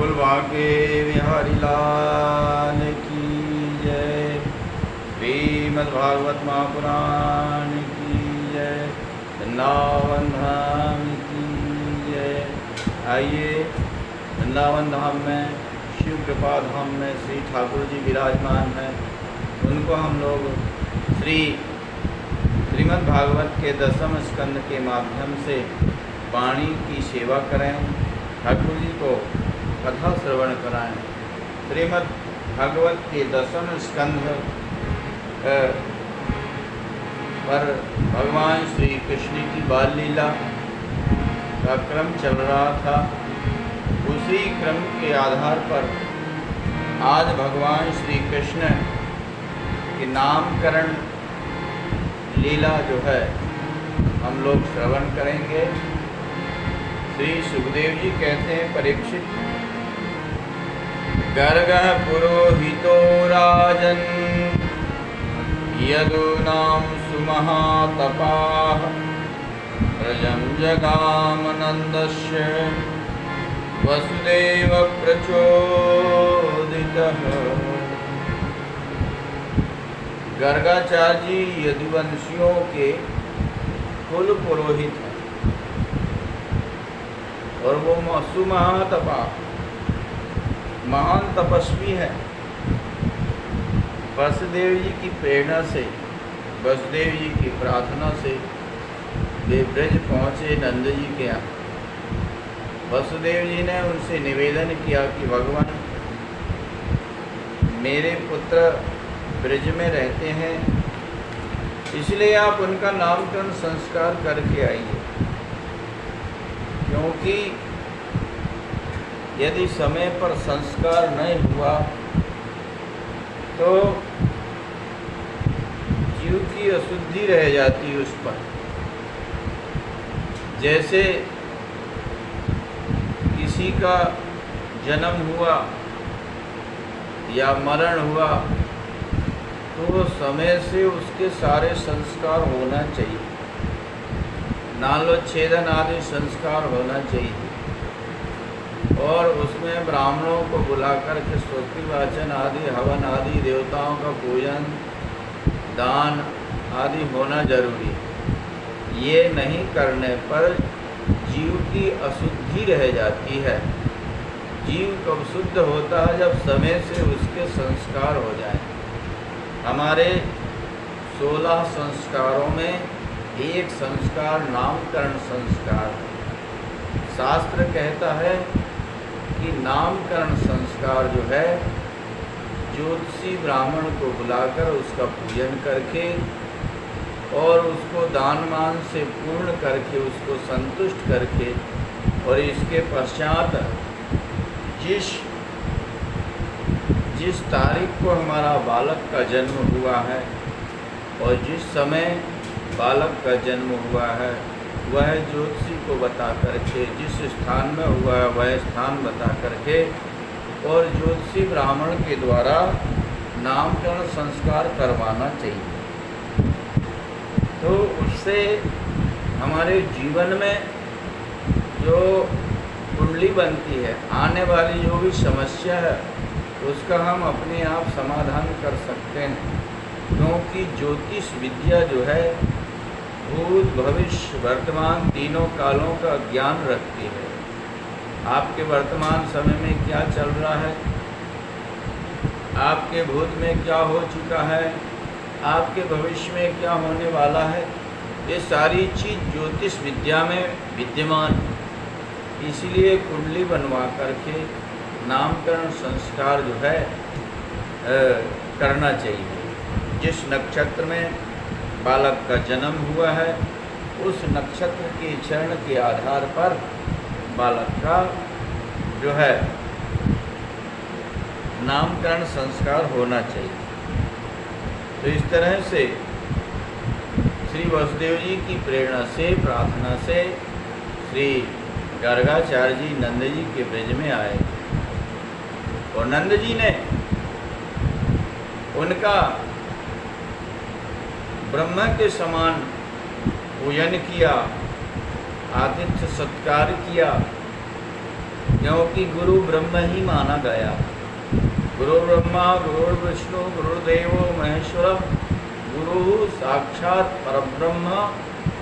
बोल बाके बिहारी लाल की जय। श्रीमद्भागवत महापुराण की जय। वृंदावन धाम की जय। आइए, वृंदावन धाम में शिव कृपा धाम में श्री ठाकुर जी विराजमान हैं। उनको हम लोग श्रीमद्भागवत के 10वें स्कंद के माध्यम से वाणी की सेवा करें, ठाकुर जी को कथा श्रवण कराएं। श्रीमद्भागवत के 10वें स्कंद पर भगवान श्री कृष्ण की बाल लीला का क्रम चल रहा था। उसी क्रम के आधार पर आज भगवान श्री कृष्ण के नामकरण लीला जो है हम लोग श्रवण करेंगे। श्री सुखदेव जी कहते हैं, परीक्षित, गर्गः पुरोहितो राजन् यदूनां सुमहातपाः प्रजं जगामनन्दस्य वसुदेव प्रचोदितः। गर्गाचार्य जी यदुवंशियों के कुल पुरोहित हैं और वो सुमहातपा महान तपस्वी है। वसुदेव जी की प्रेरणा से, वसुदेव जी की प्रार्थना से वे ब्रज पहुँचे नंद जी के यहाँ। वसुदेव जी ने उनसे निवेदन किया कि भगवान, मेरे पुत्र ब्रज में रहते हैं, इसलिए आप उनका नामकरण संस्कार करके आइए, क्योंकि यदि समय पर संस्कार नहीं हुआ तो जीव की अशुद्धि रह जाती उस पर। जैसे किसी का जन्म हुआ या मरण हुआ तो समय से उसके सारे संस्कार होना चाहिए, नालोच्छेदन आदि संस्कार होना चाहिए, और उसमें ब्राह्मणों को बुलाकर के स्तुति वाचन आदि, हवन आदि, देवताओं का पूजन, दान आदि होना जरूरी है। ये नहीं करने पर जीव की अशुद्धि रह जाती है। जीव कब शुद्ध होता है? जब समय से उसके संस्कार हो जाए। हमारे 16 संस्कारों में एक संस्कार नामकरण संस्कार है। शास्त्र कहता है कि नामकरण संस्कार जो है, ज्योतिषी ब्राह्मण को बुलाकर उसका पूजन करके और उसको दान मान से पूर्ण करके, उसको संतुष्ट करके, और इसके पश्चात जिस तारीख को हमारा बालक का जन्म हुआ है और जिस समय बालक का जन्म हुआ है वह ज्योतिषी को बता करके, जिस स्थान में हुआ है वह स्थान बता करके, और ज्योतिषी ब्राह्मण के द्वारा नामकरण संस्कार करवाना चाहिए। तो उससे हमारे जीवन में जो कुंडली बनती है, आने वाली जो भी समस्या है उसका हम अपने आप समाधान कर सकते हैं, क्योंकि ज्योतिष विद्या जो है भूत भविष्य वर्तमान तीनों कालों का ज्ञान रखती है। आपके वर्तमान समय में क्या चल रहा है, आपके भूत में क्या हो चुका है, आपके भविष्य में क्या होने वाला है, ये सारी चीज़ ज्योतिष विद्या में विद्यमान। इसलिए कुंडली बनवा करके नामकरण संस्कार जो है करना चाहिए। जिस नक्षत्र में बालक का जन्म हुआ है उस नक्षत्र के चरण के आधार पर बालक का जो है नामकरण संस्कार होना चाहिए। तो इस तरह से श्री वसुदेव जी की प्रेरणा से, प्रार्थना से श्री गर्गाचार्य जी नंद जी के ब्रज में आए और नंद जी ने उनका ब्रह्मा के समान पूजन किया, आतिथ्य सत्कार किया क्योंकि गुरु ब्रह्म ही माना गया। गुरु ब्रह्मा गुरु विष्णु गुरुदेवो महेश्वर गुरु साक्षात परब्रह्म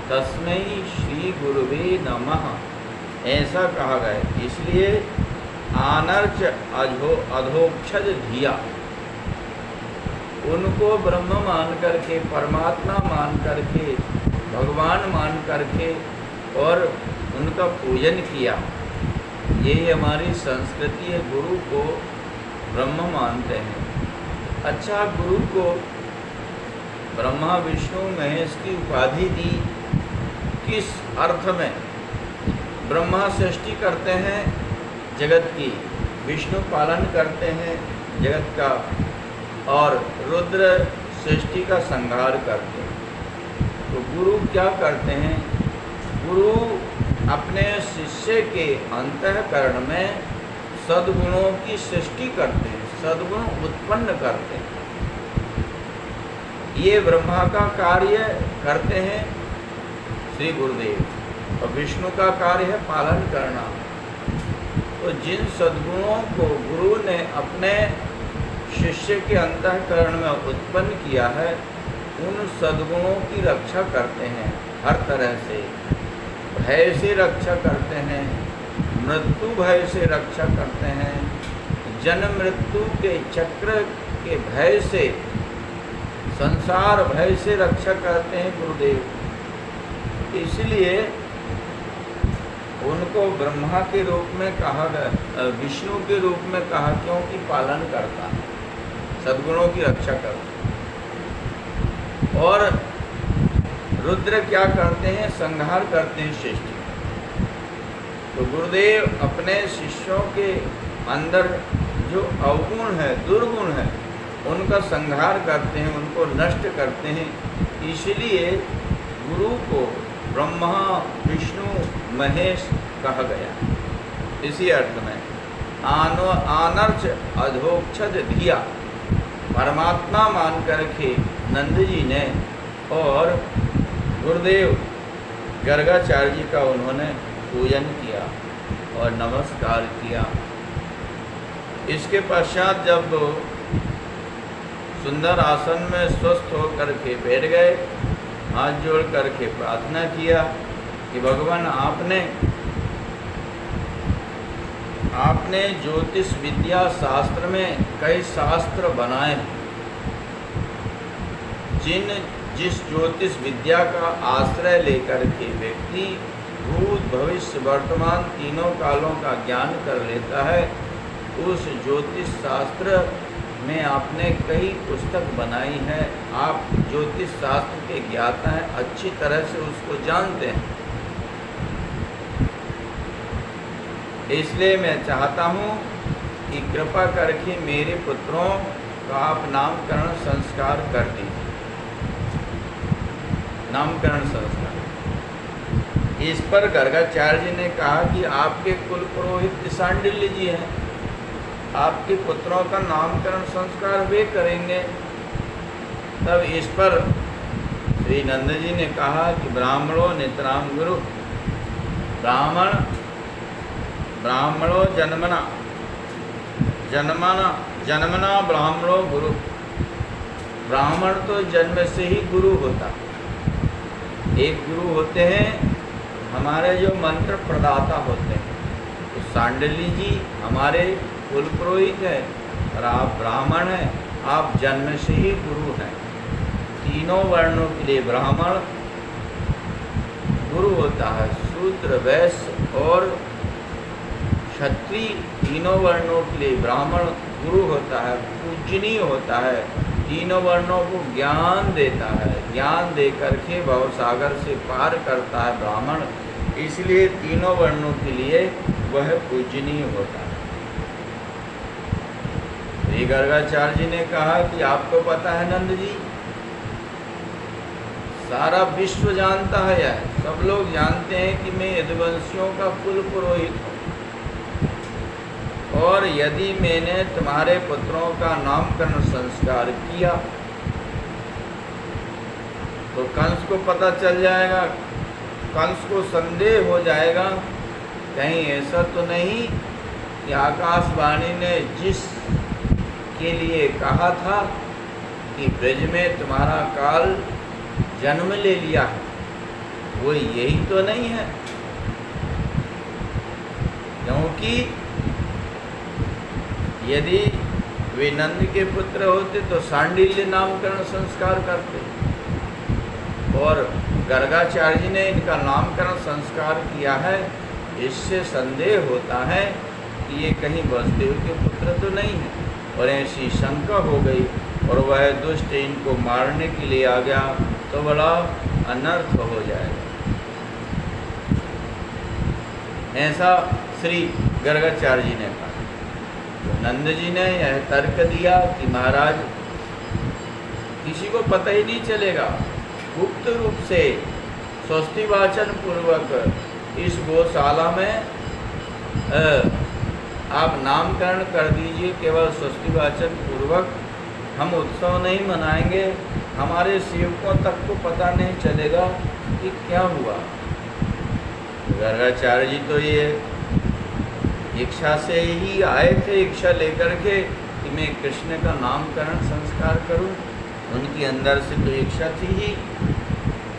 तस्मै श्री गुरुवे नमः ऐसा कहा गया। इसलिए आनर्च अधोक्षज धिया, उनको ब्रह्म मान करके, परमात्मा मान करके, भगवान मान करके और उनका पूजन किया। यही हमारी संस्कृति है, गुरु को ब्रह्म मानते हैं। अच्छा, गुरु को ब्रह्मा विष्णु महेश की उपाधि दी किस अर्थ में? ब्रह्मा सृष्टि करते हैं जगत की, विष्णु पालन करते हैं जगत का, और रुद्र सृष्टि का संहार करते हैं। तो गुरु क्या करते हैं? गुरु अपने शिष्य के अंतःकरण में सद्गुणों की सृष्टि करते हैं, सद्गुण उत्पन्न करते हैं। ये ब्रह्मा का कार्य करते हैं श्री गुरुदेव, और विष्णु का कार्य है पालन करना। तो जिन सद्गुणों को गुरु ने अपने शिष्य के अंतःकरण में उत्पन्न किया है, उन सद्गुणों की रक्षा करते हैं हर तरह से। भय से रक्षा करते हैं, मृत्यु भय से रक्षा करते हैं, जन्म मृत्यु के चक्र के भय से, संसार भय से रक्षा करते हैं गुरुदेव। इसलिए उनको ब्रह्मा के रूप में कहा गया, विष्णु के रूप में कहा, क्योंकि पालन करता है, सद्गुणों की रक्षा करता है। और रुद्र क्या करते हैं? संहार करते हैं सृष्टि। तो गुरुदेव अपने शिष्यों के अंदर जो अवगुण है, दुर्गुण है, उनका संहार करते हैं, उनको नष्ट करते हैं। इसलिए गुरु को ब्रह्मा विष्णु महेश कहा गया। इसी अर्थ में आनर्च अधोक्षज धिया, परमात्मा मान करके नंद जी ने और गुरुदेव गर्गाचार्य जी का उन्होंने पूजन किया और नमस्कार किया। इसके पश्चात जब सुंदर आसन में स्वस्थ होकर के बैठ गए, हाथ जोड़ करके प्रार्थना किया कि भगवान आपने ज्योतिष विद्या शास्त्र में कई शास्त्र बनाए हैं। जिस ज्योतिष विद्या का आश्रय लेकर के व्यक्ति भूत भविष्य वर्तमान तीनों कालों का ज्ञान कर लेता है, उस ज्योतिष शास्त्र में आपने कई पुस्तक बनाई है। आप ज्योतिष शास्त्र के ज्ञाता हैं, अच्छी तरह से उसको जानते हैं। इसलिए मैं चाहता हूँ कि कृपा करके मेरे पुत्रों का आप नामकरण संस्कार कर दीजिए। नामकरण संस्कार। इस पर गर्गाचार्य जी ने कहा कि आपके कुल पुरोहित सांडिल्य जी हैं, आपके पुत्रों का नामकरण संस्कार वे करेंगे। तब इस पर श्री नंद जी ने कहा कि ब्राह्मणों नितराम गुरु, ब्राह्मणों जन्मना ब्राह्मणों गुरु। ब्राह्मण तो जन्म से ही गुरु होता। एक गुरु होते हैं हमारे जो मंत्र प्रदाता होते हैं। तो सांडिल्य जी हमारे कुल पुरोहित है और आप ब्राह्मण हैं, आप जन्म से ही गुरु हैं। तीनों वर्णों के लिए ब्राह्मण गुरु होता है। शूद्र वैश्य और क्षत्रिय तीनों वर्णों के लिए ब्राह्मण गुरु होता है, पूजनीय होता है। तीनों वर्णों को ज्ञान देता है, ज्ञान दे करके भवसागर से पार करता है ब्राह्मण। इसलिए तीनों वर्णों के लिए वह पूजनीय होता है। श्री गर्गाचार्य जी ने कहा कि आपको पता है नंद जी, सारा विश्व जानता है, यह सब लोग जानते हैं कि मैं यदुवंशियों का कुल पुरोहित हूँ। और यदि मैंने तुम्हारे पुत्रों का नामकरण संस्कार किया तो कंस को पता चल जाएगा, कंस को संदेह हो जाएगा कहीं ऐसा तो नहीं कि आकाशवाणी ने जिस के लिए कहा था कि ब्रज में तुम्हारा काल जन्म ले लिया है, वो यही तो नहीं है। क्योंकि यदि वे नंद के पुत्र होते तो सांडिल्य नामकरण संस्कार करते, और गर्गाचार्य जी ने इनका नामकरण संस्कार किया है। इससे संदेह होता है कि ये कहीं वसुदेव के पुत्र तो नहीं है, और ऐसी शंका हो गई और वह दुष्ट इनको मारने के लिए आ गया तो बड़ा अनर्थ हो जाएगा। ऐसा श्री गर्गाचार्य जी ने कहा। तो नंद जी ने यह तर्क दिया कि महाराज, किसी को पता ही नहीं चलेगा, गुप्त रूप से स्वस्ति वाचन पूर्वक इस गौशाला में आप नामकरण कर दीजिए, केवल स्वस्ति वाचन पूर्वक। हम उत्सव नहीं मनाएंगे, हमारे सेवकों तक को पता नहीं चलेगा कि क्या हुआ। गर्गाचार्य जी तो ये इच्छा से ही आए थे, इच्छा लेकर के कि मैं कृष्ण का नामकरण संस्कार करूं। उनकी अंदर से तो इच्छा थी ही,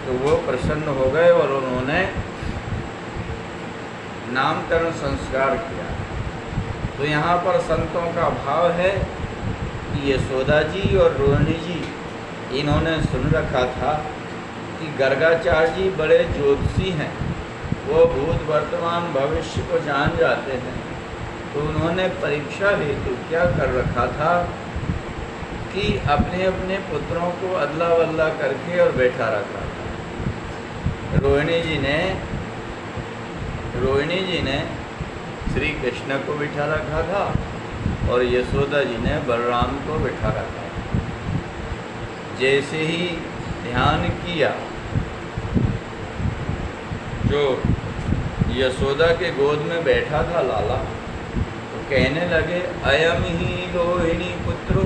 तो वो प्रसन्न हो गए और उन्होंने नामकरण संस्कार किया। तो यहाँ पर संतों का भाव है कि यशोदा जी और रोहिणी जी इन्होंने सुन रखा था कि गर्गाचार्य जी बड़े ज्योतिषी हैं, वो भूत वर्तमान भविष्य को जान जाते हैं। तो उन्होंने परीक्षा हेतु क्या कर रखा था कि अपने अपने पुत्रों को अदला बदला करके और बैठा रखा था। रोहिणी जी ने श्री कृष्ण को बिठा रखा था और यशोदा जी ने बलराम को बिठा रखा था। जैसे ही ध्यान किया, जो यशोदा के गोद में बैठा था लाला, तो कहने लगे, अयम ही रोहिणी पुत्रो,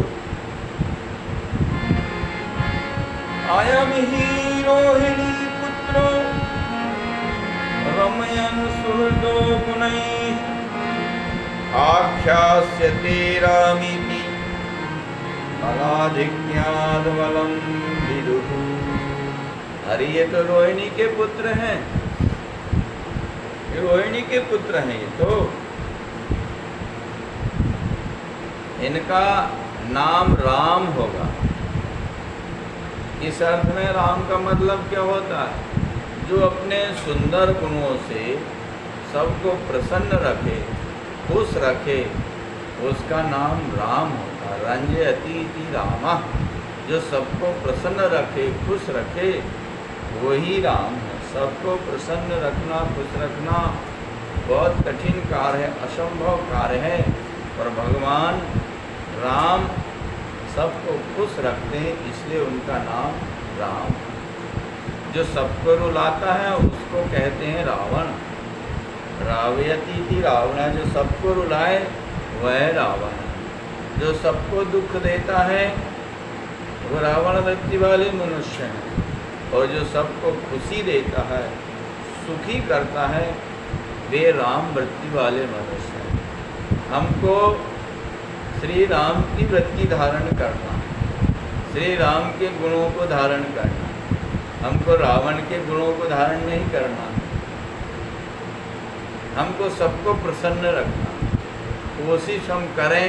अयम ही रोहिणी पुत्रो, रमयन सुहृदो गुणैः आख्यास्यते रामीति बलाधिक्याद् बलं विदुः। अरे ये तो रोहिणी के पुत्र हैं, रोहिणी के पुत्र हैं ये तो। इनका नाम राम होगा। इस अर्थ में राम का मतलब क्या होता है? जो अपने सुंदर गुणों से सबको प्रसन्न रखे, खुश रखे, उसका नाम राम होता है। रंजयति इति रामः, जो सबको प्रसन्न रखे, खुश रखे, वही राम है। सबको प्रसन्न रखना, खुश रखना बहुत कठिन कार्य है, असंभव कार्य है, पर भगवान राम सबको खुश रखते हैं, इसलिए उनका नाम राम। जो सबको रुलाता है उसको कहते हैं रावण। रावयति थी रावण, जो सबको रुलाए वह रावण है। जो सबको दुख देता है वो रावण वृत्ति वाले मनुष्य हैं, और जो सबको खुशी देता है, सुखी करता है, वे राम वृत्ति वाले मनुष्य हैं। हमको श्री राम की वृत्ति धारण करना, श्री राम के गुणों को धारण करना, हमको रावण के गुणों को धारण नहीं करना। हमको सबको प्रसन्न रखना। कोशिश हम करें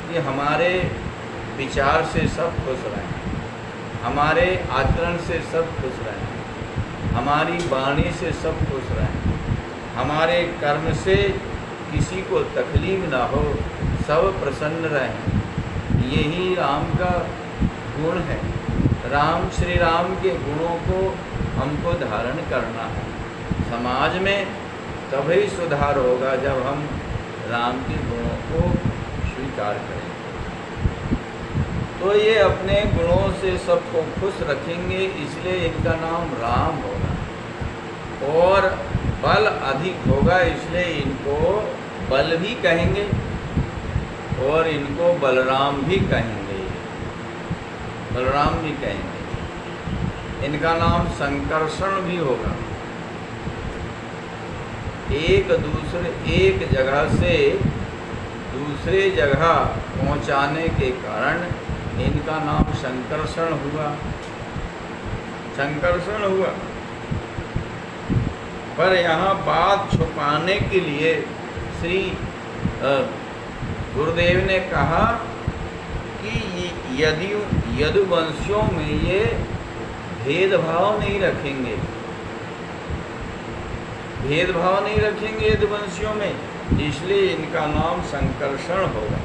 कि हमारे विचार से सब खुश रहें, हमारे आचरण से सब खुश रहें, हमारी वाणी से सब खुश रहें, हमारे कर्म से किसी को तकलीफ ना हो, सब प्रसन्न रहें। यही राम का गुण है। राम श्री राम के गुणों को हमको धारण करना है। समाज में तभी सुधार होगा जब हम राम के गुणों को स्वीकार करेंगे। तो ये अपने गुणों से सबको खुश रखेंगे, इसलिए इनका नाम राम होगा। और बल अधिक होगा, इसलिए इनको बल भी कहेंगे और इनको बलराम भी कहेंगे, बलराम भी कहेंगे। इनका नाम संकर्षण भी होगा। एक जगह से दूसरे जगह पहुंचाने के कारण इनका नाम संकर्षण हुआ। संकर्षण हुआ। पर यहाँ बात छुपाने के लिए श्री गुरुदेव ने कहा कि यदि यदुवंशियों में ये भेदभाव नहीं रखेंगे, भेदभाव नहीं रखेंगे यदुवंशियों में, इसलिए इनका नाम संकर्षण होगा।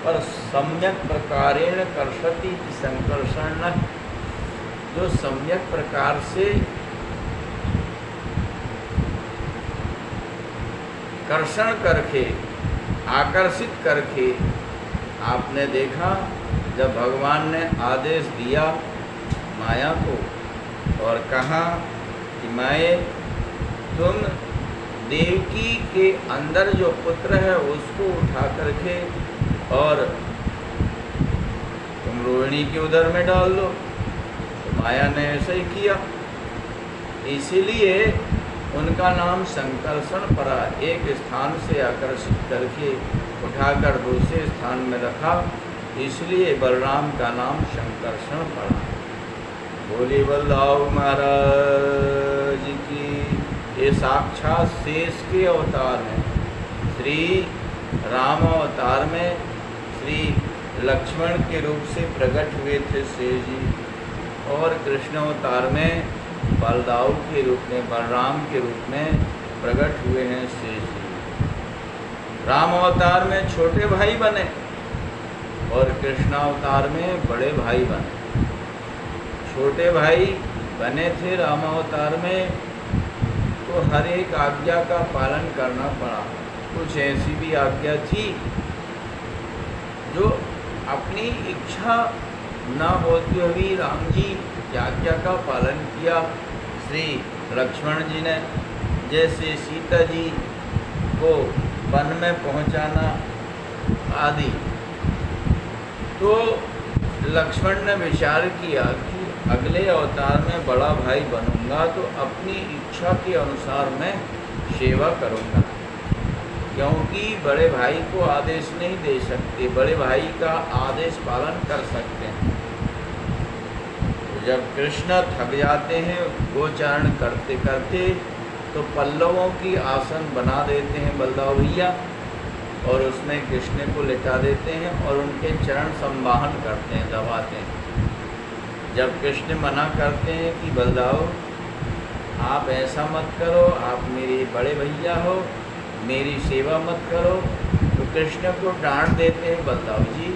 पर सम्यक प्रकारेण कर्षति संकर्षण न, जो सम्यक प्रकार से कर्षण करके आकर्षित करके, आपने देखा जब भगवान ने आदेश दिया माया को और कहा कि माए तुम देवकी के अंदर जो पुत्र है उसको उठा करके और तुम रोहिणी के उदर में डाल दो, तो माया ने ऐसा ही किया। इसीलिए उनका नाम संकर्षण पड़ा। एक स्थान से आकर्षित करके उठाकर दूसरे स्थान में रखा, इसलिए बलराम का नाम संकर्षण पड़ा। बोले बलदाऊ महाराज की। ये साक्षात शेष के अवतार हैं। श्री राम अवतार में श्री लक्ष्मण के रूप से प्रकट हुए थे शेष जी, और कृष्ण अवतार में बलदाऊ के रूप में, बलराम के रूप में प्रकट हुए हैं शेष जी। राम अवतार में छोटे भाई बने और कृष्ण अवतार में बड़े भाई बने। छोटे भाई बने थे राम अवतार में, तो हर एक आज्ञा का पालन करना पड़ा। कुछ ऐसी भी आज्ञा थी जो अपनी इच्छा न होते हुए राम जी की आज्ञा का पालन किया। श्री लक्ष्मण जी ने जैसे सीता जी को वन में पहुंचाना आदि, तो लक्ष्मण ने विचार किया कि अगले अवतार में बड़ा भाई बनूंगा तो अपनी इच्छा के अनुसार मैं सेवा करूंगा, क्योंकि बड़े भाई को आदेश नहीं दे सकते, बड़े भाई का आदेश पालन कर सकते हैं। तो जब कृष्ण थक जाते हैं गोचारण करते करते, तो पल्लवों की आसन बना देते हैं बलदाऊ भैया, और उसमें कृष्ण को लिटा देते हैं और उनके चरण संवाहन करते हैं, दबाते हैं। जब कृष्ण मना करते हैं कि बलदाऊ आप ऐसा मत करो, आप मेरे बड़े भैया हो, मेरी सेवा मत करो, तो कृष्ण को डांट देते हैं बलदाऊ जी।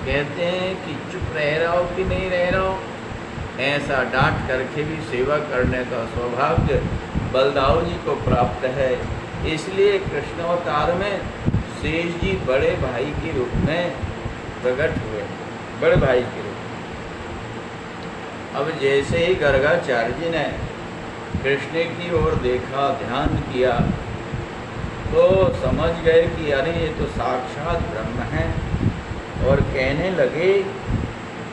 कहते हैं कि चुप रह रहा हो कि नहीं रह रहा हो। ऐसा डांट करके भी सेवा करने का सौभाग्य बलदाऊ जी को प्राप्त है। इसलिए कृष्णावतार में शेष जी बड़े भाई के रूप में प्रकट हुए, बड़े भाई के रूप में। अब जैसे ही गर्गाचार्य जी ने कृष्ण की ओर देखा, ध्यान किया, तो समझ गए कि अरे ये तो साक्षात ब्रह्म है, और कहने लगे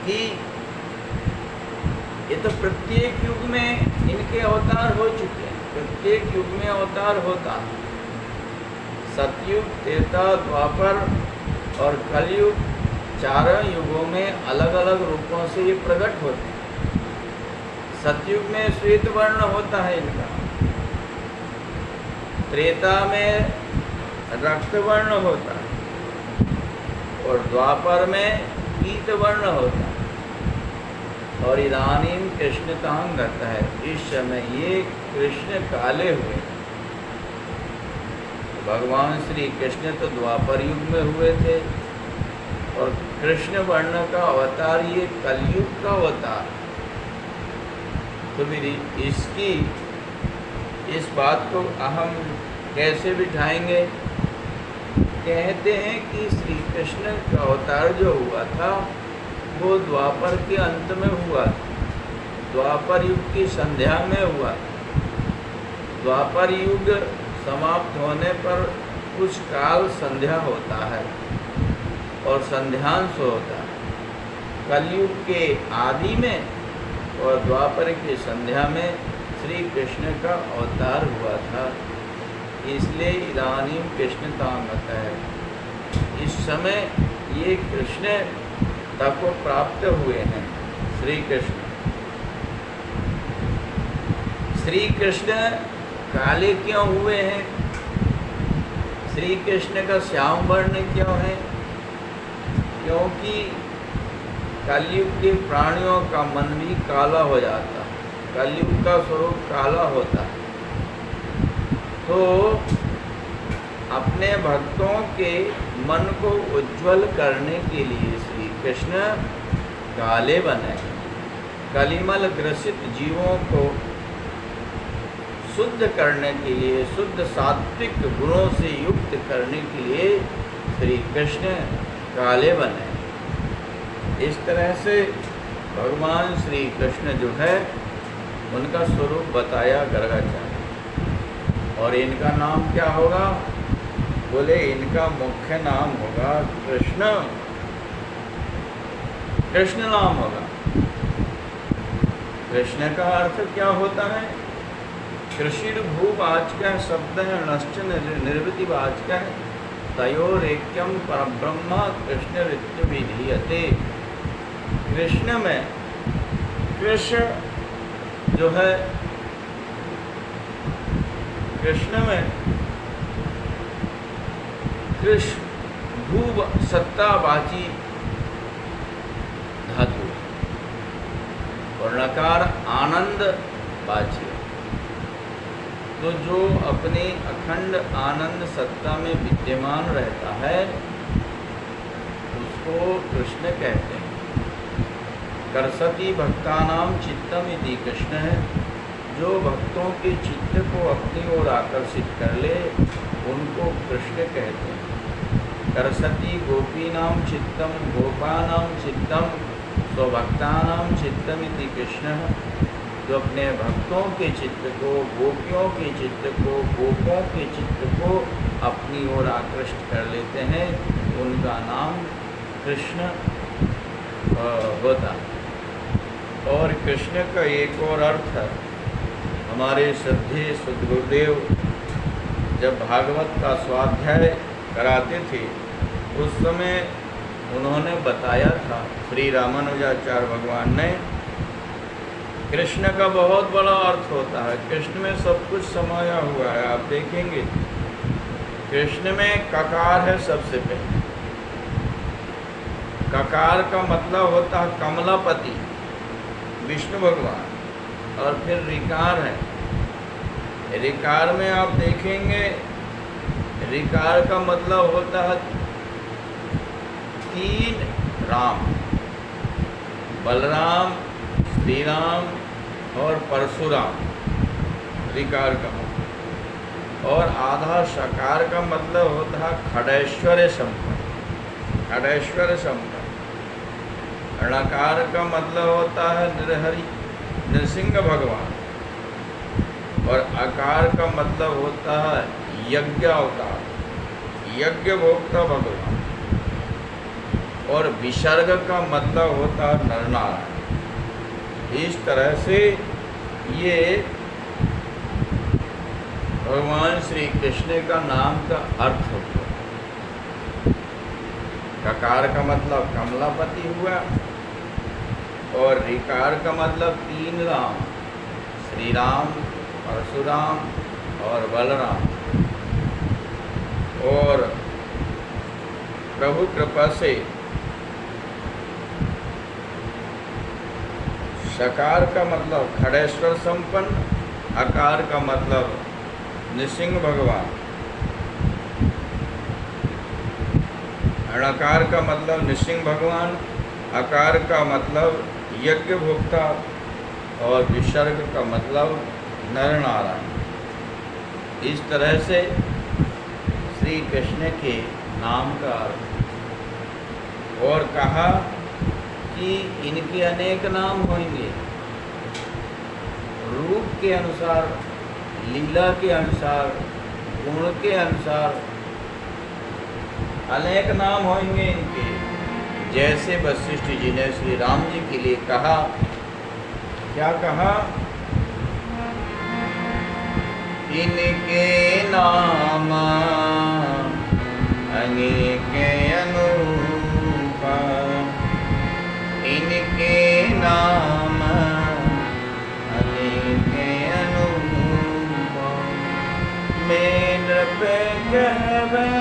कि ये तो प्रत्येक युग में इनके अवतार हो चुके हैं, प्रत्येक युग में अवतार होता है। सतयुग, त्रेता, द्वापर और कलयुग, चारों युगों में अलग अलग रूपों से ये प्रकट होते हैं। सतयुग में श्वेत वर्ण होता है इनका, त्रेता में रक्त वर्ण होता है, और द्वापर में पीत वर्ण होता है, और इदानीम कृष्णतांग रहता है। इस समय ये कृष्ण काले हुए। भगवान श्री कृष्ण तो द्वापर युग में हुए थे, और कृष्ण वर्ण का अवतार ये कलयुग का अवतार। तो मेरी इस बात को हम कैसे बिठाएंगे? कहते हैं कि श्री कृष्ण का अवतार जो हुआ था वो द्वापर के अंत में हुआ, द्वापर युग की संध्या में हुआ। द्वापर युग समाप्त होने पर कुछ काल संध्या होता है और संध्यांश होता है। कलयुग के आदि में और द्वापर की संध्या में श्री कृष्ण का अवतार हुआ था, इसलिए इदानीं कृष्णतामत है। इस समय ये कृष्ण तक को प्राप्त हुए हैं। श्री कृष्ण काले क्यों हुए हैं? श्री कृष्ण का श्याम वर्ण क्यों है? क्योंकि कलयुग के प्राणियों का मन भी काला हो जाता है, कलयुग का स्वरूप काला होता है। तो अपने भक्तों के मन को उज्जवल करने के लिए श्री कृष्ण काले बने, कलिमल ग्रसित जीवों को शुद्ध करने के लिए, शुद्ध सात्विक गुणों से युक्त करने के लिए श्री कृष्ण काले बने। इस तरह से भगवान श्री कृष्ण जो है उनका स्वरूप बताया गर्गाचार्य। और इनका नाम क्या होगा? बोले इनका मुख्य नाम होगा कृष्ण, कृष्ण नाम होगा। कृष्ण का अर्थ क्या होता है? कृषिर भूवाचक शब्द नश्च निर्वृतिवाचक तयोरेक्यम परब्रह्म कृष्ण ऋतु विधीयते। कृष्ण में, कृष्ण जो है, कृष्ण में कृष्ण भू सत्तावाची धातु और नकार आनंद वाची। तो जो अपने अखंड आनंद सत्ता में विद्यमान रहता है उसको कृष्ण कहते हैं। करसती भक्तानाम चित्तम इति कृष्ण है। जो भक्तों के चित्त को अपनी ओर आकर्षित कर ले उनको कृष्ण कहते हैं। करसती गोपीनाम चित्तम गोपानाम चित्तम स्वभक्तानाम चित्तम इति कृष्ण। जो अपने भक्तों के चित्त को, गोपियों के चित्त को, गोपों के चित्त को अपनी ओर आकृष्ट कर लेते हैं उनका नाम कृष्ण होता है। और कृष्ण का एक और अर्थ है, हमारे श्रद्धेय सद्गुरुदेव जब भागवत का स्वाध्याय कराते थे उस समय उन्होंने बताया था, श्री रामानुजाचार्य भगवान ने, कृष्ण का बहुत बड़ा अर्थ होता है। कृष्ण में सब कुछ समाया हुआ है। आप देखेंगे कृष्ण में ककार है सबसे पहले। ककार का मतलब होता है कमलापति विष्णु भगवान, और फिर ऋकार है। ऋकार में आप देखेंगे, ऋकार का मतलब होता है तीन राम, बलराम, श्री राम और परशुराम, ऋकार का मतलब। और आधा शकार का मतलब होता है खड़ेश्वर संपन्न, खड़ेश्वर संपन्न। णकार का मतलब होता है नृहरि, नृसिंह भगवान। और आकार का मतलब होता है यज्ञ अवतार, यज्ञ भोक्ता भगवान। और विसर्ग का मतलब होता है नरनारायण। इस तरह से ये भगवान श्री कृष्ण का नाम का अर्थ होता है। ककार का मतलब कमलापति हुआ, और ऋकार का मतलब तीन राम, श्री राम, परशुराम और बलराम। और प्रभु कृपा से शकार का मतलब खड़ेश्वर संपन्न, आकार का मतलब नृसिंह भगवान, णकार का मतलब नृसिंह भगवान, आकार का मतलब यज्ञ भोक्ता, और विसर्ग का मतलब नर नारायण। इस तरह से श्री कृष्ण के नाम का अर्थ। और कहा कि इनके अनेक नाम होंगे, रूप के अनुसार, लीला के अनुसार, गुण के अनुसार अनेक नाम होंगे इनके। जैसे वशिष्ठ जी ने श्री राम जी के लिए कहा, क्या कहा? इनके नाम अनेक अनूप, इनके नाम अनेक अनूप। मैं नृप कहबै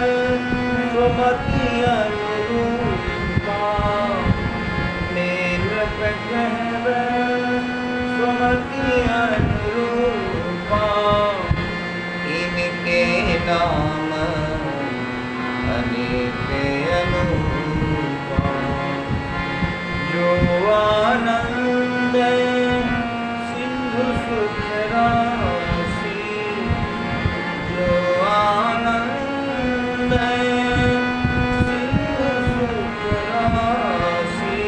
सुमति अनुरूपा, मैं नृप कहबै सुमति अनुरूपा। इनके नाम अनेक अनूपा। जो आनंद सिंधु सुख राशि, जो आनंद सिंधु सुख राशि।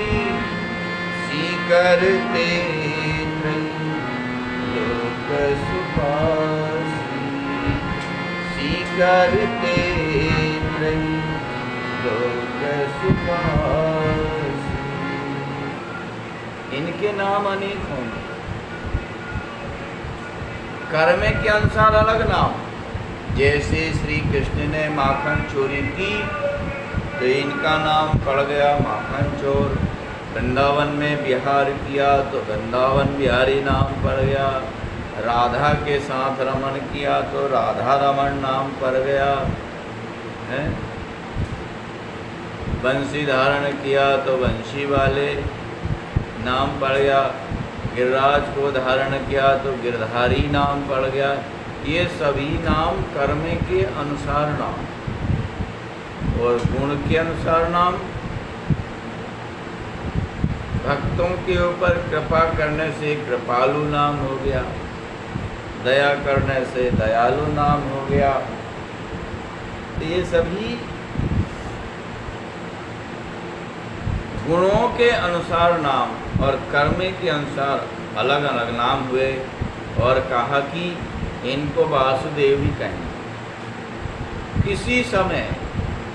करते लोक सुखासी, करते लोक सुखासी। इनके नाम अनेक होंगे, कर्म के अनुसार अलग नाम। जैसे श्री कृष्ण ने माखन चोरी की तो इनका नाम पड़ गया माखन चोर। वृंदावन में विहार किया तो वृंदावन बिहारी नाम पड़ गया। राधा के साथ रमण किया तो राधा रमण नाम पड़ गया है। बंसी धारण किया तो बंशी वाले नाम पड़ गया। गिरिराज को धारण किया तो गिरधारी नाम पड़ गया। ये सभी नाम कर्म के अनुसार नाम और गुण के अनुसार नाम। भक्तों के ऊपर कृपा करने से कृपालु नाम हो गया, दया करने से दयालु नाम हो गया। तो ये सभी गुणों के अनुसार नाम और कर्म के अनुसार अलग अलग नाम हुए। और कहा कि इनको वासुदेव ही कहेंगे। किसी समय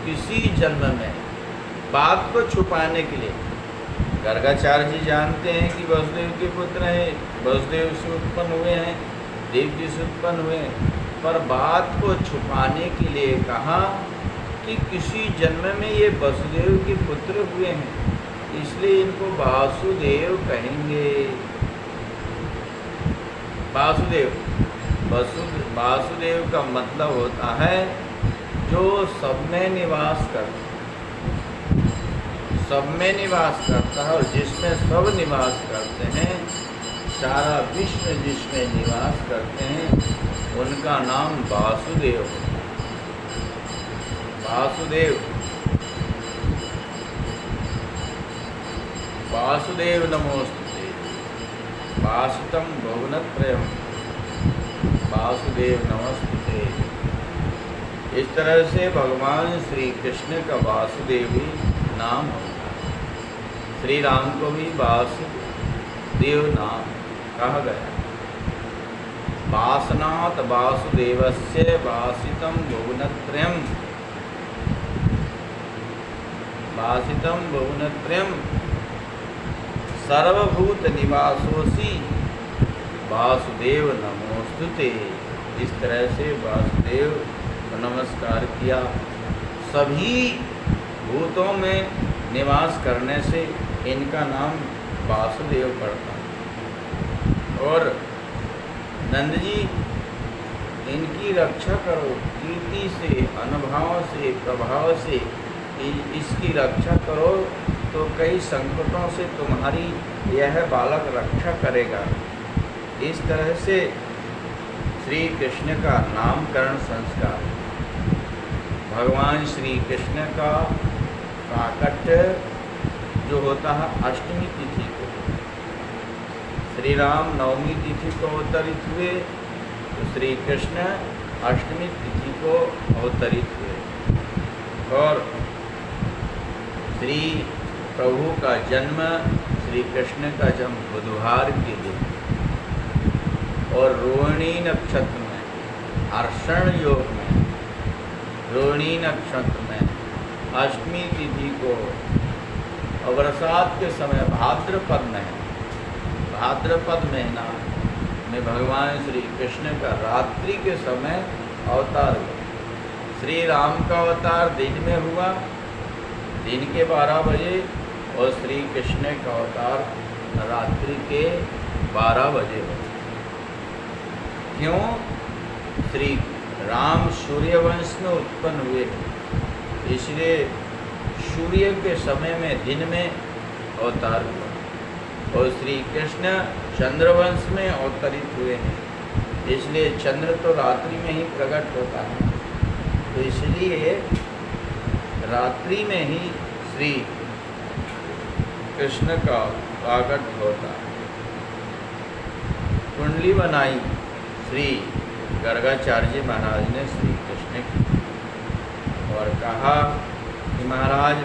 किसी जन्म में बात को छुपाने के लिए गर्गाचार्य जी जानते हैं कि वसुदेव के पुत्र हैं, वसुदेव से उत्पन्न हुए हैं, देवकी से उत्पन्न हुए, पर बात को छुपाने के लिए कहा कि किसी जन्म में ये वसुदेव के पुत्र हुए हैं, इसलिए इनको वासुदेव कहेंगे। वासुदेव का मतलब होता है जो सब में निवास करता, सब में निवास करता है। और जिसमें सब निवास करते हैं, सारा विश्व जिसमें निवास करते हैं, उनका नाम वासुदेव। वासुदेव वासुदेव नमोस्तुते, वासितम भुवनत्रयम्, वासुदेव नमस्ते। इस तरह से भगवान श्री कृष्ण का वासुदेव ही नाम होता है। श्री राम को भी वासुदेव नाम कहा गया। वासनात् वासुदेवस्य वासितम भुवनत्रयम्, वासितम भुवनत्रयम् सर्वभूत निवासोसी वासुदेव नमोस्तुते। इस तरह से वासुदेव को नमस्कार किया। सभी भूतों में निवास करने से इनका नाम वासुदेव पड़ता है। और नंद जी इनकी रक्षा करो, कीर्ति से, अनुभव से, प्रभाव से इसकी रक्षा करो तो कई संकटों से तुम्हारी यह बालक रक्षा करेगा। इस तरह से श्री कृष्ण का नामकरण संस्कार, भगवान श्री कृष्ण का प्राकट्य जो होता है अष्टमी तिथि को, श्री राम नवमी तिथि को अवतरित हुए तो श्री कृष्ण अष्टमी तिथि को अवतरित हुए। और श्री प्रभु का जन्म, श्री कृष्ण का जन्म बुधवार के दिन और रोहिणी नक्षत्र में, अर्षण योग में, रोहिणी नक्षत्र में अष्टमी तिथि को और बरसात के समय भाद्रपद में, भाद्रपद महीना में भगवान श्री कृष्ण का रात्रि के समय अवतार हुआ। श्री राम का अवतार दिन में हुआ, दिन के 12 बजे, और श्री कृष्ण का अवतार रात्रि के 12 बजे हुआ। क्यों? श्री राम सूर्यवंश में उत्पन्न हुए, इसलिए सूर्य के समय में दिन में अवतार हुआ, और श्री कृष्ण चंद्रवंश में अवतरित हुए हैं, इसलिए चंद्र तो रात्रि में ही प्रकट होता है, तो इसलिए रात्रि में ही श्री कृष्ण का प्रकट होता है। कुंडली बनाई श्री गर्गाचार्य महाराज ने श्री कृष्ण की, और कहा कि महाराज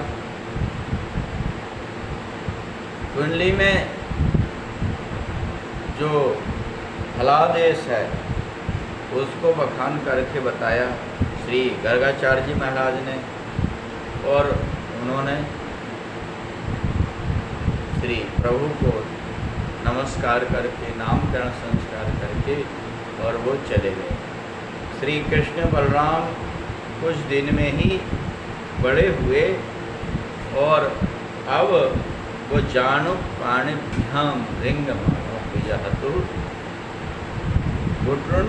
कुंडली में जो फलादेश है उसको बखान करके बताया श्री गर्गाचार्य जी महाराज ने, और उन्होंने श्री प्रभु को नमस्कार करके नामकरण संस्कार करके और वो चले गए। श्री कृष्ण बलराम कुछ दिन में ही बड़े हुए, और अब वो जानु पाणिभ्याम रिंग मानो विजहतु, घुटन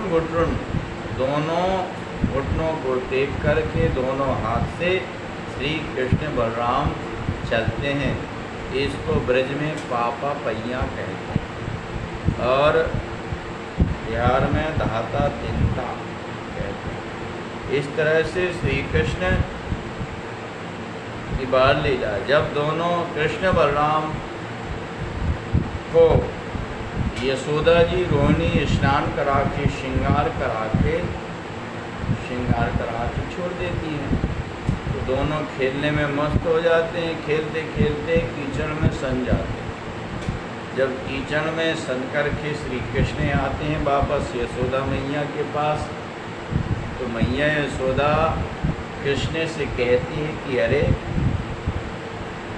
दोनों घुटनों को टेक करके दोनों हाथ से श्री कृष्ण बलराम चलते हैं। इसको ब्रज में पापा पहिया कहते हैं, और बिहार में धाता तिनता कहते हैं। इस तरह से श्री कृष्ण की बाल लीला, जब दोनों कृष्ण बलराम को यशोदा जी रोहिणी स्नान करा के श्रृंगार करा के छोड़ देती हैं, तो दोनों खेलने में मस्त हो जाते हैं। खेलते खेलते कीचड़ में सन जाते हैं। जब कीचड़ में सन करके श्री कृष्ण आते हैं वापस यशोदा मैया के पास, तो मैया यशोदा कृष्ण से कहती है कि अरे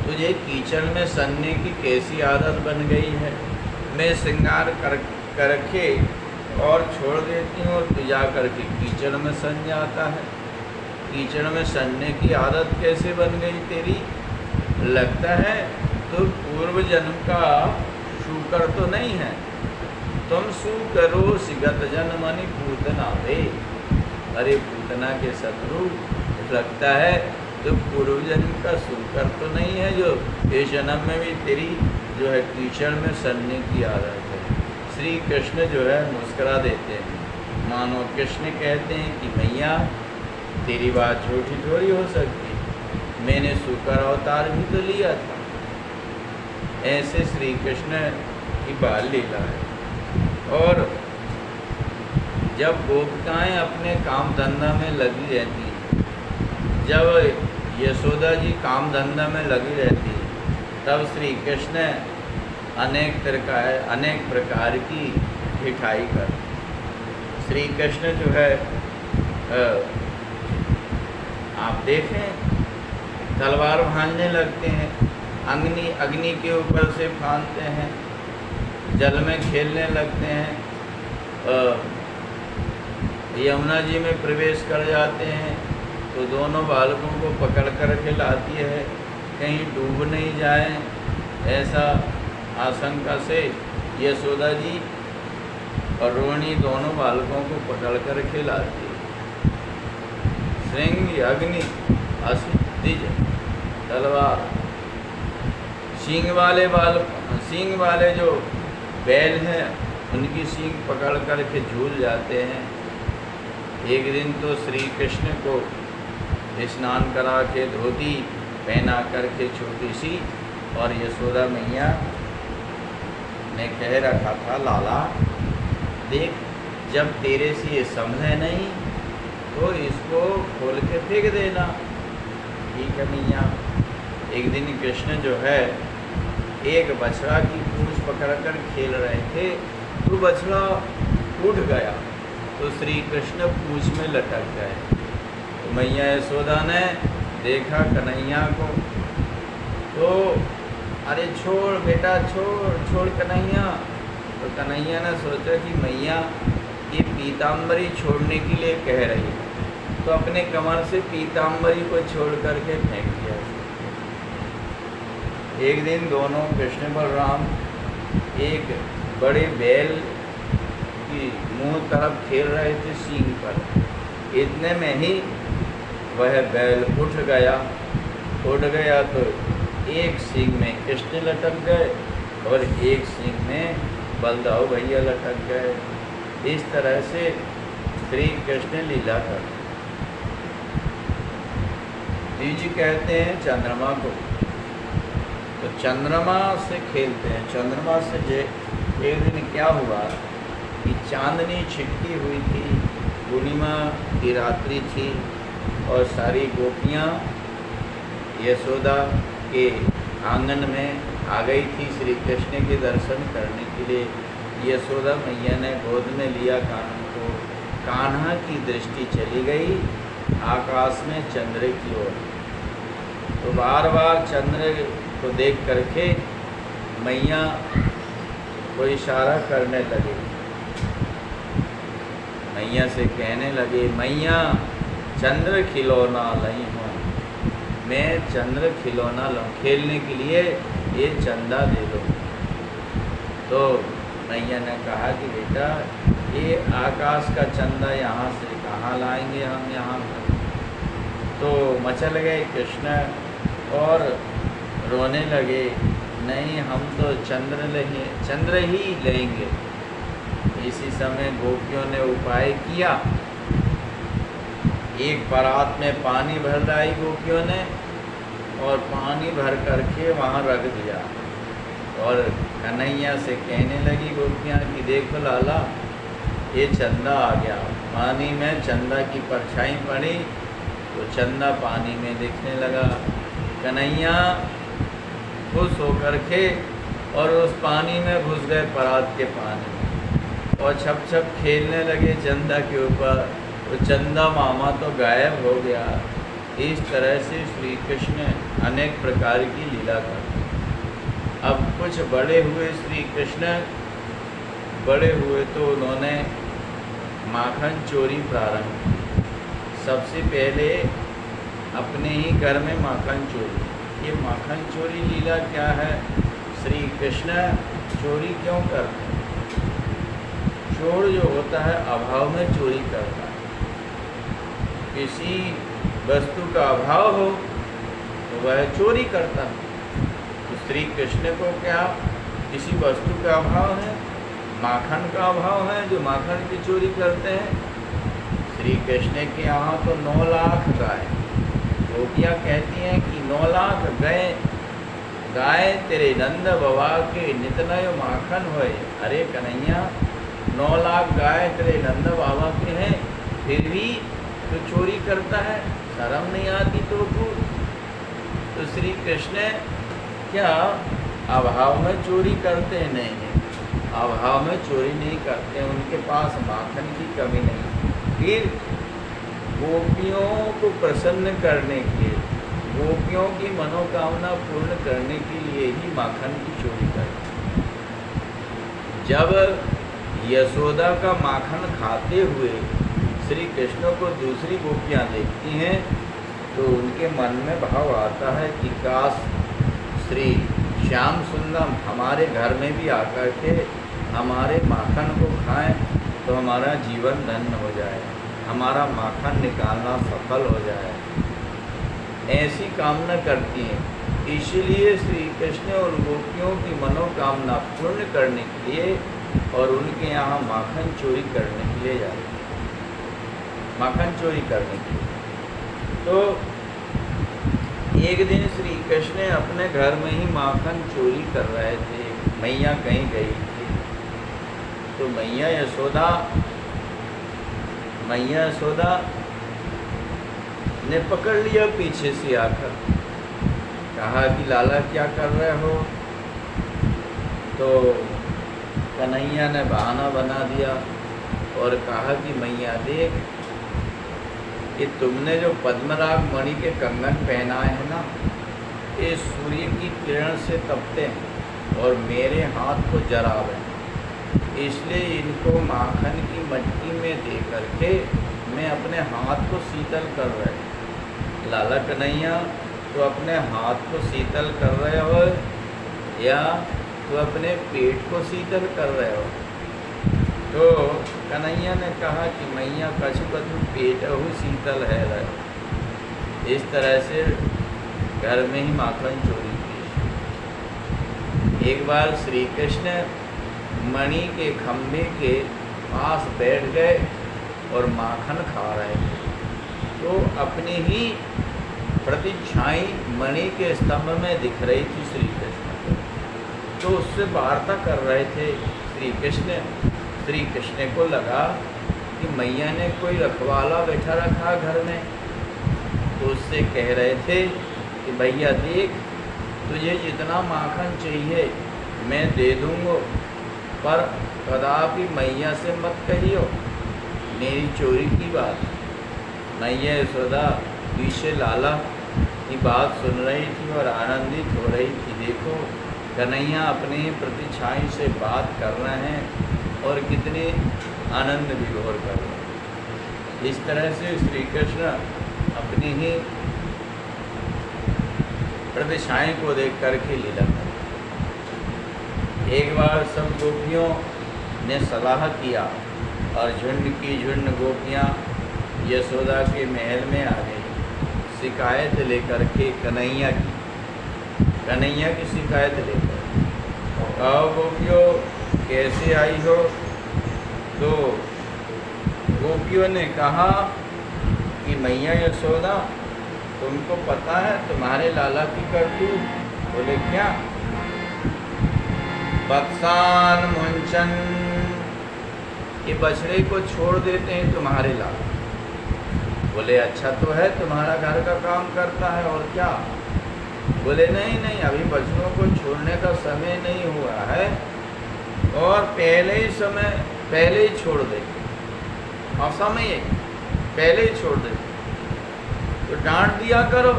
तुझे कीचड़ में सनने की कैसी आदत बन गई है, मैं श्रृंगार करके और छोड़ देती हूँ और तू जा करके कीचड़ में सन जाता है। कीचड़ में सनने की आदत कैसे बन गई तेरी? लगता है तो पूर्व जन्म का शूकर तो नहीं है। तुम सू करो सिगत जन्मनि पूतना वे, अरे पूतना के शत्रु, लगता है तो पूर्व जन्म का शूकर तो नहीं है जो इस जन्म में भी तेरी जो है कीचड़ में सनने की आदत है। श्री कृष्ण जो है मुस्करा देते हैं, मानो कृष्ण कहते हैं कि मैया तेरी बात झूठी थोड़ी हो सकती, मैंने शूकर अवतार भी तो लिया था। ऐसे श्री कृष्ण की बाल लीला है। और जब गोपिकाएँ अपने काम धंधा में लगी रहती, जब यशोदा जी काम धंधा में लगी रहती, तब श्री कृष्ण अनेक प्रकार की मिठाई कर श्री कृष्ण जो है आप देखें तलवार भांजने लगते हैं, अग्नि के ऊपर से फांदते हैं, जल में खेलने लगते हैं, यमुना जी में प्रवेश कर जाते हैं, तो दोनों बालकों को पकड़ कर के लाती है कहीं डूब नहीं जाए, ऐसा आशंका से यशोदा जी और रोहिणी दोनों बालकों को पकड़ कर के लाती है। श्रृंग अग्नि असिद्धिज तलवार, सींग वाले जो बैल हैं उनकी सींग पकड़ कर के झूल जाते हैं। एक दिन तो श्री कृष्ण को स्नान करा के धोती पहना करके छोटी सी, और यशोदा मैया ने कह रखा था लाला देख जब तेरे से ये समझे नहीं तो इसको खोल के फेंक देना। ठीक है मैया। एक दिन कृष्ण जो है एक बछड़ा की पूंछ पकड़कर खेल रहे थे, तो बछड़ा उठ गया तो श्री कृष्ण पूंछ में लटक गए। तो मैया यशोदा ने देखा कन्हैया को, तो अरे छोड़ बेटा छोड़ कन्हैया, तो कन्हैया ने सोचा कि मैया ये पीताम्बरी छोड़ने के लिए कह रही है, तो अपने कमर से पीताम्बरी को छोड़ करके फेंक दिया। एक दिन दोनों कृष्ण बलराम एक बड़े बैल की मुंह तरफ खेल रहे थे सींग पर। इतने में ही वह बैल उठ गया तो एक सींग में कृष्ण लटक गए और एक सींग में बलदाऊ भैया लटक गए। इस तरह से श्री कृष्ण लीला करते। जी कहते हैं चंद्रमा को, तो चंद्रमा से खेलते हैं। चंद्रमा से एक दिन क्या हुआ कि चांदनी छिटकी हुई थी, पूर्णिमा की रात्रि थी और सारी गोपियाँ यशोदा के आंगन में आ गई थी श्री कृष्ण के दर्शन करने के लिए। यशोदा मैया ने गोद में लिया कान्हा को। कान्हा की दृष्टि चली गई आकाश में चंद्र की ओर, तो बार बार चंद्र को देख करके मैया को इशारा करने लगे। मैया से कहने लगे, मैया चंद्र खिलौना लाई हूँ, मैं चंद्र खिलौना लूँ, खेलने के लिए ये चंदा दे दो। तो मैया ने कहा कि बेटा ये आकाश का चंदा यहाँ से कहाँ लाएंगे हम यहाँ पर। तो मचल गए कृष्ण और रोने लगे, नहीं हम तो चंद्र ही लेंगे। इसी समय गोपियों ने उपाय किया, एक परात में पानी भर लाई गोपियों ने और पानी भर करके वहाँ रख दिया और कन्हैया से कहने लगी गोपियाँ कि देखो लाला ये चंदा आ गया। पानी में चंदा की परछाई पड़ी तो चंदा पानी में दिखने लगा। कन्हैया खुश होकर के और उस पानी में घुस गए, परात के पानी में, और छप छप खेलने लगे चंदा के ऊपर। तो चंदा मामा तो गायब हो गया। इस तरह से श्री कृष्ण अनेक प्रकार की लीला करते। अब कुछ बड़े हुए श्री कृष्ण, बड़े हुए तो उन्होंने माखन चोरी प्रारंभ की। सबसे पहले अपने ही घर में माखन चोरी। ये माखन चोरी लीला क्या है? श्री कृष्ण चोरी क्यों करते हैं? चोर जो होता है अभाव में चोरी करता है। किसी वस्तु का अभाव हो तो वह चोरी करता है। तो श्री कृष्ण को क्या किसी वस्तु का अभाव है? माखन का अभाव है जो माखन की चोरी करते हैं। श्री कृष्ण के यहाँ तो 9 लाख गाय। गोपियाँ कहती हैं कि 9 लाख गाय तेरे नंद बाबा के नितनय माखन होए। अरे कन्हैया 9 लाख गाय तेरे नंद बाबा के हैं, फिर भी तो चोरी करता है, शर्म नहीं आती तो श्री कृष्ण क्या अभाव में चोरी करते हैं? नहीं, अभाव में चोरी नहीं करते। उनके पास माखन की कमी नहीं। फिर गोपियों को प्रसन्न करने के लिए, गोपियों की मनोकामना पूर्ण करने के लिए ही माखन की चोरी करते। जब यशोदा का माखन खाते हुए श्री कृष्ण को दूसरी गोपियाँ देखती हैं तो उनके मन में भाव आता है कि काश श्री श्याम सुंदर हमारे घर में भी आकर के हमारे माखन को खाएं तो हमारा जीवन धन्य हो जाए, हमारा माखन निकालना सफल हो जाए। ऐसी कामना करती हैं। इसलिए श्री कृष्ण और गोपियों की मनोकामना पूर्ण करने के लिए और उनके यहाँ माखन चोरी करने के लिए जाते हैं। माखन चोरी करने के लिए तो एक दिन श्री कृष्ण अपने घर में ही माखन चोरी कर रहे थे। मैया कहीं गई थी तो मैया यशोदा ने पकड़ लिया पीछे से आकर, कहा कि लाला क्या कर रहे हो? तो कन्हैया ने बहाना बना दिया और कहा कि मैया देख, ये तुमने जो पद्मराग मणि के कंगन पहनाए हैं ना, ये सूर्य की किरण से तपते हैं और मेरे हाथ को जला रहे हैं। इसलिए इनको माखन की मटकी में दे करके मैं अपने हाथ को शीतल कर रहे। लाला कन्हैया तो अपने हाथ को शीतल कर रहे हो या तो अपने पेट को शीतल कर रहे हो। तो कन्हैया ने कहा कि मैया कछु कछु पेट हो शीतल है रहे। इस तरह से घर में ही माखन चोरी की। एक बार श्री कृष्ण मणि के खंभे के पास बैठ गए और माखन खा रहे थे। तो अपनी ही प्रतिछाई मणि के स्तंभ में दिख रही थी श्री कृष्ण। तो उससे वार्ता कर रहे थे श्री कृष्ण। श्री कृष्ण को लगा कि मैया ने कोई रखवाला बैठा रखा घर में। तो उससे कह रहे थे कि भैया देख, तुझे जितना माखन चाहिए मैं दे दूँगा, पर कदापि मैया से मत कहियो मेरी चोरी की बात। मैया यशोदा पीछे लाला की बात सुन रही थी और आनंदित हो रही थी। देखो कन्हैया अपनी प्रतिछाई से बात कर रहे हैं और कितने आनंद विभोर कर रहे हैं। इस तरह से श्री कृष्ण अपनी ही प्रतिछाई को देख करके लीला कर। एक बार सब गोपियों ने सलाह किया और झुंड की झुंड गोपियाँ यशोदा के महल में आ गई शिकायत लेकर के कन्हैया की शिकायत लेकर। आओ गोपियों कैसे आई हो? तो गोपियों ने कहा कि मैया यशोदा तुमको पता है तुम्हारे लाला की करतूत? बोले क्या? बक्सान मुंचन, ये बछड़े को छोड़ देते हैं तुम्हारे लाला। बोले अच्छा तो है, तुम्हारा घर का काम करता है और क्या? बोले नहीं नहीं, अभी बछड़ों को छोड़ने का समय नहीं हुआ है और पहले ही छोड़ देते, असमय पहले ही छोड़ देते, तो डांट दिया करो।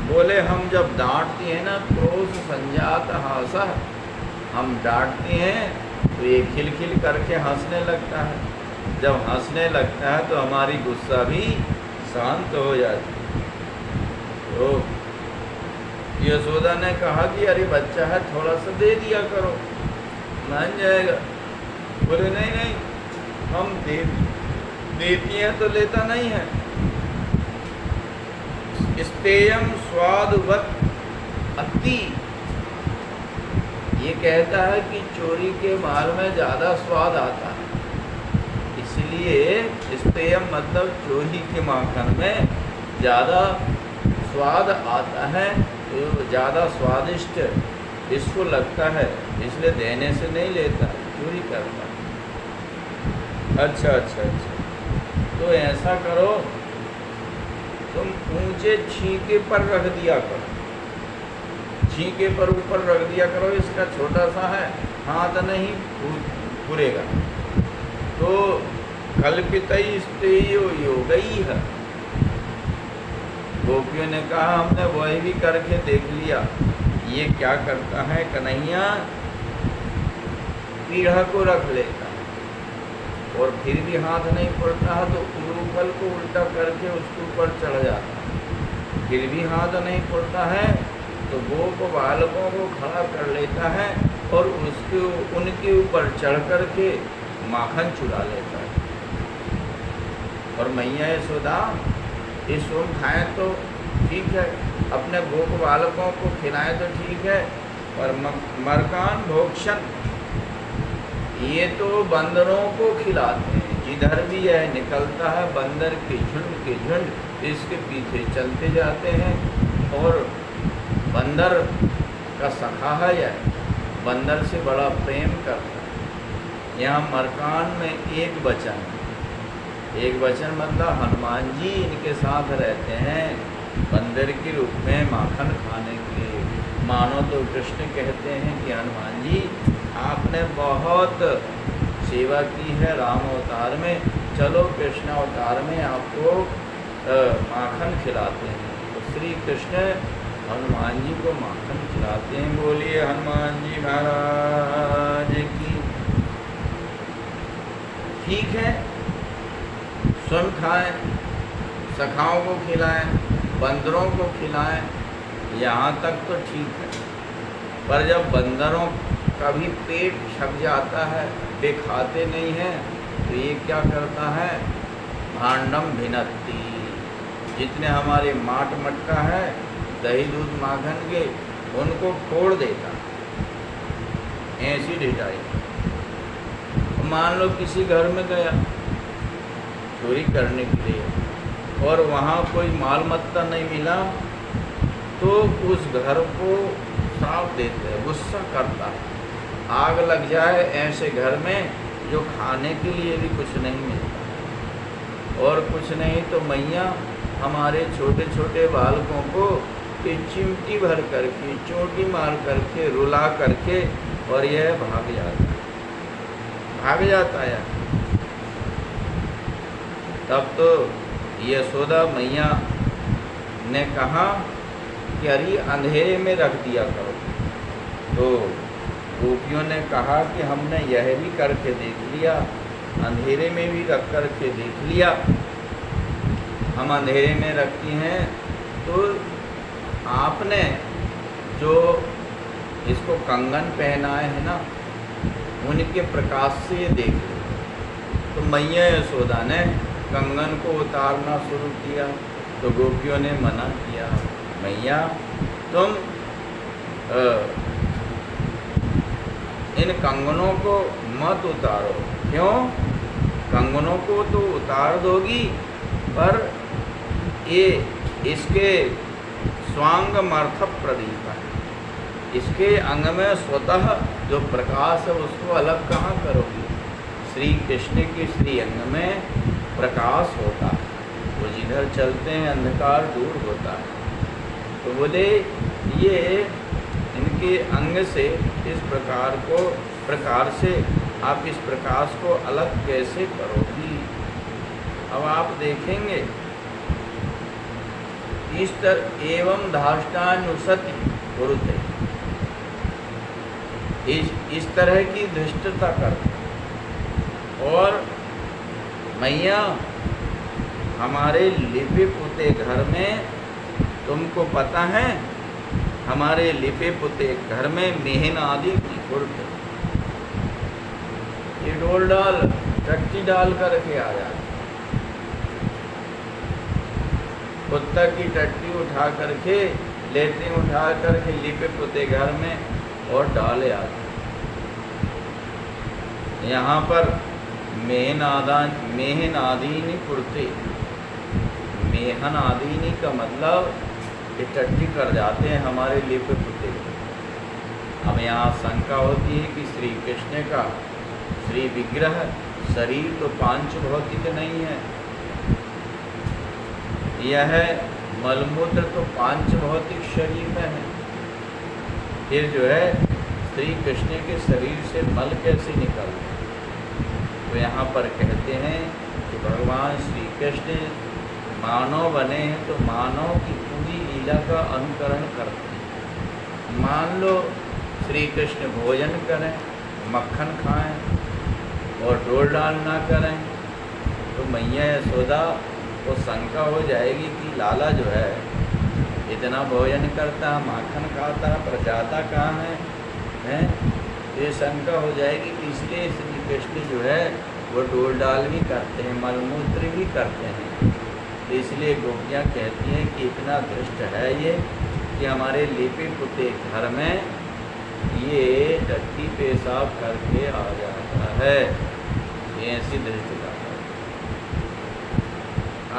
बोले हम जब डांटते हैं ना क्रोध संजात हासा, हम डांटते हैं तो ये खिलखिल करके हंसने लगता है। जब हंसने लगता है तो हमारी गुस्सा भी शांत हो जाती है। तो यशोदा ने कहा कि अरे बच्चा है थोड़ा सा दे दिया करो, मान जाएगा। बोले नहीं नहीं, हम देती हैं तो लेता नहीं है। स्तेयम स्वादवत अति, ये कहता है कि चोरी के माल में ज़्यादा स्वाद आता है, इसलिए स्तेयम मतलब चोरी के माखन में ज़्यादा स्वाद आता है, तो ज़्यादा स्वादिष्ट इसको लगता है, इसलिए देने से नहीं लेता, चोरी करता है। अच्छा अच्छा अच्छा, तो ऐसा करो तुम ऊंचे छींके पर रख दिया करो, छींके पर ऊपर रख दिया करो, इसका छोटा सा है, हाथ नहीं पुरेगा। तो कल्पितई स्तेयो योगई है। गोपियों ने कहा हमने वही भी करके देख लिया, ये क्या करता है कन्हैया, पीढ़ा को रख लेता और फिर भी हाथ नहीं पड़ता है तो उलूफल को उल्टा करके उसके ऊपर चढ़ जाता है, फिर भी हाथ नहीं पड़ता है तो गोप बालकों को खड़ा कर लेता है और उनके ऊपर चढ़ कर के माखन चुरा लेता है। और मैया यशोदा ये सोम खाएँ तो ठीक है, अपने गोप बालकों को खिलाएं तो ठीक है, पर मरकान भोक्षण ये तो बंदरों को खिलाते हैं। जिधर भी यह निकलता है बंदर के झुंड इसके पीछे चलते जाते हैं और बंदर का सखा है यह, बंदर से बड़ा प्रेम करता है। यहाँ मरकान में एक वचन मतलब हनुमान जी इनके साथ रहते हैं बंदर के रूप में माखन खाने के लिए। मानो तो कृष्ण कहते हैं कि हनुमान जी आपने बहुत सेवा की है राम अवतार में, चलो कृष्ण अवतार में आपको माखन खिलाते हैं। तो श्री कृष्ण हनुमान जी को माखन खिलाते हैं। बोलिए हनुमान जी महाराज की। ठीक है, स्वयं खाएं, सखाओं को खिलाएं, बंदरों को खिलाएं, यहाँ तक तो ठीक है। पर जब बंदरों का भी पेट छक जाता है, वे खाते नहीं हैं, तो ये क्या करता है, भांडम भिनती, जितने हमारे माट मटका है दही दूध माखन के, उनको फोड़ देता, ऐसी ढिठाई। मान लो किसी घर में गया चोरी करने के लिए और वहाँ कोई माल मत्ता नहीं मिला, तो उस घर को श्राप देते हैं, गुस्सा करता है, आग लग जाए ऐसे घर में जो खाने के लिए भी कुछ नहीं मिलता। और कुछ नहीं तो मैया हमारे छोटे छोटे बालकों को चिमटी भर करके, चोटी मार करके, रुला करके, और यह भाग जाता है। तब तो यशोदा मैया ने कहा कि अरे अंधेरे में रख दिया करो। तो गोपियों ने कहा कि हमने यह भी करके देख लिया, अंधेरे में भी रख करके देख लिया, हम अंधेरे में रखती हैं, तो आपने जो इसको कंगन पहनाए हैं ना, उनके प्रकाश से ये देख लो। तो मैया यशोदा ने कंगन को उतारना शुरू किया, तो गोपियों ने मना किया, मैया तुम इन कंगनों को मत उतारो। क्यों? कंगनों को तो उतार दोगी, पर ये इसके स्वांगमर्थ प्रदीप है, इसके अंग में स्वतः जो प्रकाश है उसको अलग कहाँ करोगी। श्री कृष्ण के श्री अंग में प्रकाश होता है, वो जिधर चलते हैं अंधकार दूर होता है। तो बोले ये इनके अंग से इस प्रकार से आप इस प्रकाश को अलग कैसे करोगी। अब आप देखेंगे इस तरह एवं धाष्टानुसति कुरुते, इस तरह की धृष्टता करते। और मैया हमारे लिपे पुते घर में, तुमको पता है हमारे लिपे पुते घर में मेहन आदि की कुर्ते, ये डोल डाल टट्टी डाल करके आ जाते, कुत्ता की टट्टी उठा करके, लेटरिन उठा करके लिपे पुते घर में और डाले आते। यहाँ पर मेहन आदीनी कुर्ते, मेहन आदीनी का मतलब ये टट्टी कर जाते हैं हमारे लिपे पुते। अब यहाँ शंका होती है कि श्री कृष्ण का श्री विग्रह शरीर तो पांच भौतिक नहीं है, यह मलमूत्र तो पांच भौतिक शरीर में है, फिर जो है श्री कृष्ण के शरीर से मल कैसे निकलते। तो यहाँ पर कहते हैं कि भगवान श्री कृष्ण मानव बने हैं, तो मानव की पूरी लीला का अनुकरण करते हैं। मान लो श्री कृष्ण भोजन करें, मक्खन खाएं और डोल डाल ना करें, तो मैया यशोदा को शंका हो जाएगी कि लाला जो है इतना भोजन करता है, माखन खाता है, पर जाता कहाँ है? ये शंका हो जाएगी कि इसलिए श्री कृष्ण जो है वो डोल डाल भी करते हैं, मलमूत्र भी करते हैं। तो इसलिए गोपियाँ कहती हैं कि इतना दृष्ट है ये कि हमारे लिपे पुते घर में ये टट्टी पेशाब करके आ जाता है, ये ऐसी दृष्टता है।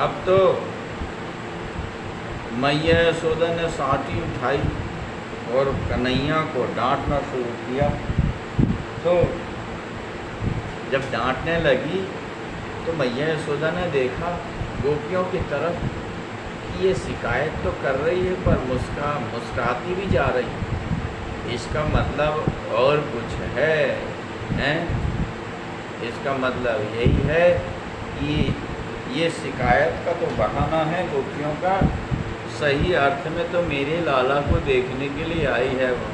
अब तो मैया यशोदा ने साँटी उठाई और कन्हैया को डांटना शुरू किया। तो जब डांटने लगी तो मैया यशोदा ने देखा गोपियों की तरफ कि ये शिकायत तो कर रही है पर मुस्कुराती भी जा रही है, इसका मतलब और कुछ है, इसका मतलब यही है कि ये शिकायत का तो बहाना है गोपियों का, सही अर्थ में तो मेरे लाला को देखने के लिए आई है वो,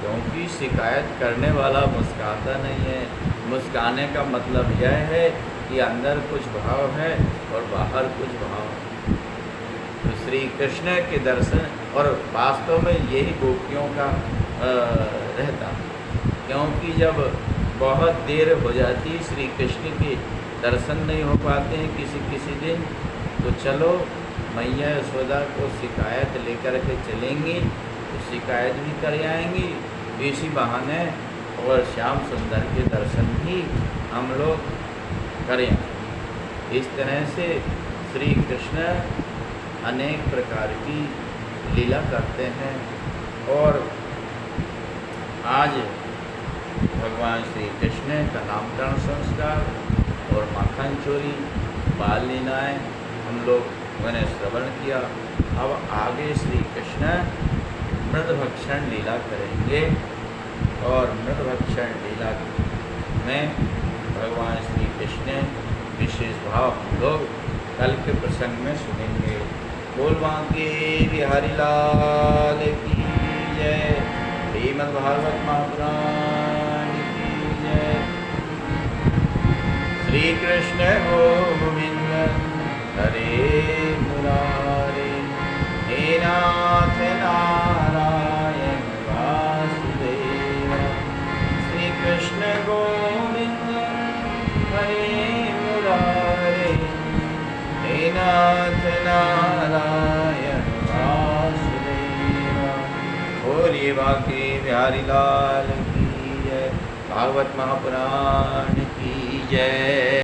क्योंकि शिकायत करने वाला मुस्कुराता नहीं है, मुस्काने का मतलब यह है कि अंदर कुछ भाव है और बाहर कुछ भाव है। तो श्री कृष्ण के दर्शन, और वास्तव में यही गोपियों का रहता, क्योंकि जब बहुत देर हो जाती श्री कृष्ण के दर्शन नहीं हो पाते हैं किसी दिन, तो चलो मैया यशोदा को शिकायत लेकर के चलेंगी, तो शिकायत भी कर आएंगी इसी बहाने, और श्याम सुंदर के दर्शन भी हम लोग करें। इस तरह से श्री कृष्ण अनेक प्रकार की लीला करते हैं। और आज भगवान श्री कृष्ण का नामकरण संस्कार और माखन चोरी बाल लीलाएँ हम लोग मैंने श्रवण किया। अब आगे श्री कृष्ण मृदभक्षण लीला करेंगे, और मृदभक्षण लीला में भगवान श्री कृष्ण विशेष भाव हम लोग कल के प्रसंग में सुनेंगे। बोल बांके बिहारी लाल की जय, श्रीमद् भागवत महापुराण की जय। श्री कृष्ण गोविंद हरे मुरारे, हे नाथ नारायण वासुदेव। श्री कृष्ण गोविंद हरे मुरारे, हे नाथ नारायण वासुदेव। बोलिए बांके बिहारी लाल की जय, भागवत महापुराण की जय।